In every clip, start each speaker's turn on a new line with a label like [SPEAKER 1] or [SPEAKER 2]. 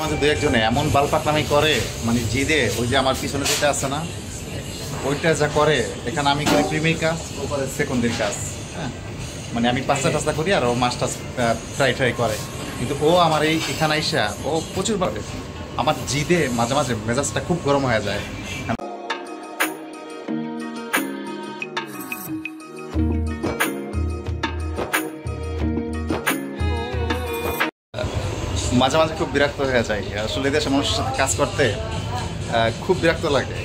[SPEAKER 1] মাঝে দু একজনে এমন বালপাকনামি করে, মানে জিদে ওই যে আমার পিছনে যেটা আছে না, ওইটা যা করে। এখানে আমি করি প্রিমির কাজ, ও করে সেকেন্ডের কাজ। হ্যাঁ, মানে আমি পাস্তা টাস্তা করি আর ও মাছটা ট্রাই করে। কিন্তু ও আমার এখানে আইসা ও প্রচুর ভাবে আমার জিদে মাঝে মাঝে মেজাজটা খুব গরম হয়ে যায়। মাঝে মাঝে খুব বিরক্ত হয়ে যায় আসলে, দেশের মানুষের সাথে কাজ করতে খুব বিরক্ত লাগে।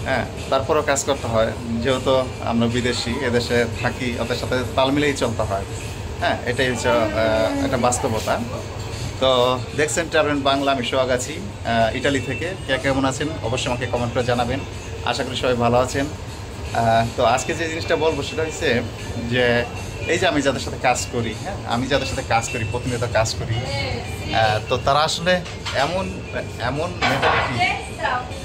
[SPEAKER 1] হ্যাঁ, তারপরেও কাজ করতে হয়, যেহেতু আমরা বিদেশি, এদেশে থাকি, ওদের সাথে তাল মিলেই চলতে হয়। হ্যাঁ, এটাই হচ্ছে একটা বাস্তবতা। তো দেখছেন ট্রাভেল বাংলা, আমি সোহাগ আছি ইটালি থেকে। কে কেমন আছেন অবশ্যই আমাকে কমেন্ট করে জানাবেন। আশা করি সবাই ভালো আছেন। তো আজকে যে জিনিসটা বলবো সেটা হচ্ছে যে এই যে আমি যাদের সাথে কাজ করি, হ্যাঁ, আমি যাদের সাথে কাজ করি, প্রতিনিয়ত কাজ করি, তো তারা আসলে এমন এমন মেন্টালিটি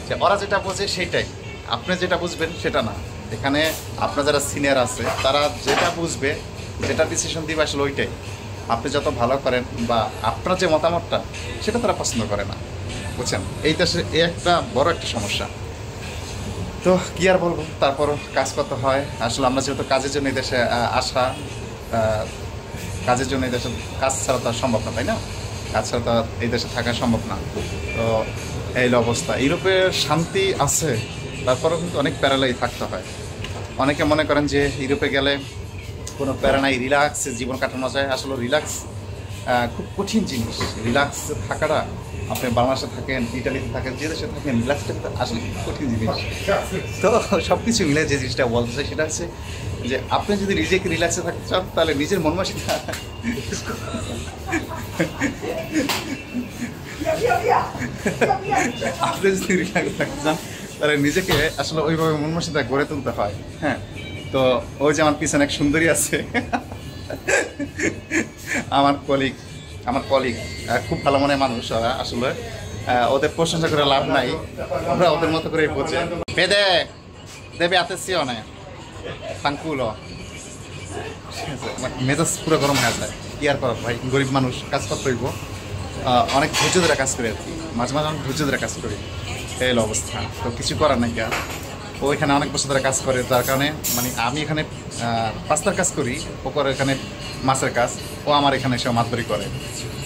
[SPEAKER 1] যে ওরা যেটা বোঝে সেইটাই, আপনি যেটা বুঝবেন সেটা না। এখানে আপনার যারা সিনিয়র আছে তারা যেটা বুঝবে, যেটা ডিসিশন দিবে আসলে ওইটাই। আপনি যত ভালো করেন বা আপনার যে মতামতটা সেটা তারা পছন্দ করে না, বুঝছেন? এই দেশে এই একটা বড় একটা সমস্যা। তো কী আর বলবো, তারপরও কাজ করতে হয়। আসলে আমরা যেহেতু কাজের জন্য এই দেশে আসা, কাজের জন্য এই দেশে, কাজ ছাড়া তো আর সম্ভব না, তাই না? কাজ ছাড়া তো এই দেশে থাকা সম্ভব না। তো এই অবস্থা। ইউরোপে শান্তি আছে, তারপরেও কিন্তু অনেক প্যারালাই থাকতে হয়। অনেকে মনে করেন যে ইউরোপে গেলে কোনো প্যারা নাই, রিল্যাক্সে জীবন কাটানো যায়। আসলে রিল্যাক্স খুব কঠিন জিনিস। রিল্যাক্স থাকাটা, আপনি বাংলাদেশে থাকেন, ইটালিতে থাকেন, যে দেশে থাকেন, রিল্যাক্সটা আসলে খুব কঠিন জিনিস। তো সব কিছু মিলে যে জিনিসটা বলতে চাই সেটা হচ্ছে যে আপনি যদি নিজেকে রিল্যাক্সে থাকতে চান, তাহলে নিজের মন মানসিকতা আপনি যদি রিল্যাক্স থাকতে চান তাহলে নিজেকে আসলে ওইভাবে মন মানসিকতা গড়ে তুলতে হয়। হ্যাঁ, তো ওই যে আমার পিছনে এক সুন্দরী আছে, আমার কলিগ খুব ভালো মনে মানুষ ওরা। আসলে ওদের প্রশংসা করে লাভ নাই, আমরা ওদের মতো করে বোঝে পেদে দেবে attenzione fanculo। ঠিক আছে, মেজাজ পুরো গরম হয়ে যায়। কি আর করার ভাই, গরিব মানুষ, কাজ করতে হইব। অনেক ধৈর্য ধরে কাজ করি আর কি, মাঝে মাঝে অনেক ধৈর্য ধরে কাজ করি। এই অবস্থা, তো কিছু করার নাই। ও এখানে অনেক বছর ধরে কাজ করে, যার কারণে মানে আমি এখানে পাস্তার কাজ করি, ও করে এখানে মাছের কাজ, ও আমার এখানে এসে মাতবরি করে।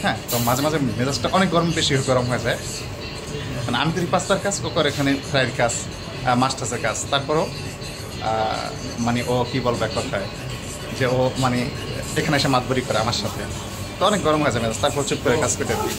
[SPEAKER 1] হ্যাঁ, তো মাঝে মাঝে মেজাজটা অনেক বেশি গরম হয়ে যায়। মানে আমি করি পাস্তার কাজ, ও করে এখানে ফ্রাইয়ের কাজ, মাছ টাছের কাজ। তারপরও মানে ও কী বলবে এক কথায়, যে ও মানে এখানে এসে মাতবরি করে আমার সাথে, তো অনেক গরম হয়ে যায় মেজাজ। তারপর চুপ করে কাজ করতে দিই।